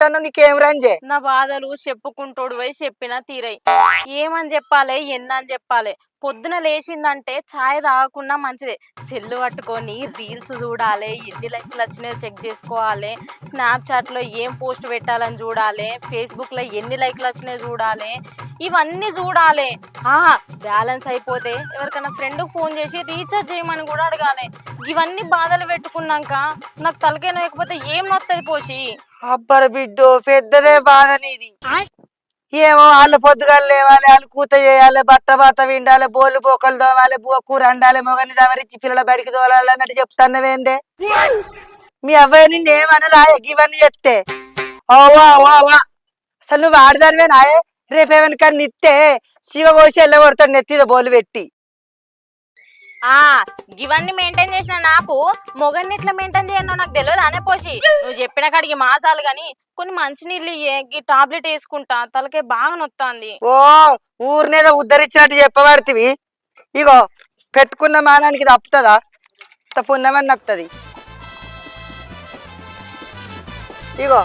చెప్పుకుంటాను నీకేం రంజే నా బాధలు చెప్పుకుంటోడు పోయి చెప్పినా తీరై ఏమని చెప్పాలి ఎన్నని చెప్పాలి పొద్దున లేచిందంటే ఛాయ్ తాగకుండా మంచిదే సెల్లు పట్టుకొని రీల్స్ చూడాలి ఎన్ని లైక్లు వచ్చినాయో చెక్ చేసుకోవాలి స్నాప్చాట్లో ఏం పోస్ట్ పెట్టాలని చూడాలి ఫేస్బుక్లో ఎన్ని లైక్లు వచ్చినాయో చూడాలి ఇవన్నీ చూడాలి బ్యాలెన్స్ అయిపోతే ఎవరికైనా ఫ్రెండ్కి ఫోన్ చేసి రీఛార్జ్ చేయమని కూడా అడగాలి ఇవన్నీ బాధలు పెట్టుకున్నాక నాకు తలకే లేకపోతే ఏం నొత్తది పోసి అబ్బర బిడ్డో పెద్దదే బాధ నీది ఏమో వాళ్ళు పొద్దుగాలు లేవాలి వాళ్ళు కూత చేయాలి బట్ట విండాలి బోలు బోకలు దోవాలి కూర అండాలి మొగని దవరించి పిల్లల బడికి తోలాలి అన్నట్టు చెప్తాన్నవేందే మీ అబ్బాయి నిన్ను ఏమన్నా ఇవన్నీ చెప్తే ఓవా అసలు నువ్వు ఆడదానివే నాయే రేపేమనికన్నా ఇస్తే శివ కోసి వెళ్ళగొడతాడు నెత్తిద బోలు పెట్టి ఇవన్నీ మెయింటైన్ చేసిన నాకు మొగన్ని ఎట్లా మెయింటైన్ చేయనో నాకు తెలియదు అనే పోసి నువ్వు చెప్పిన కాడికి మాసాలు గాని కొన్ని మంచినీళ్ళు ఈ టాబ్లెట్ వేసుకుంటా తలకే బాగా నొత్తాంది ఓ ఊరినేదో ఉద్ధరించినట్టు చెప్పబడుతుంది ఇగో పెట్టుకున్న మానానికి తప్పుతుందా పుణ్యమని నత్తది ఇగో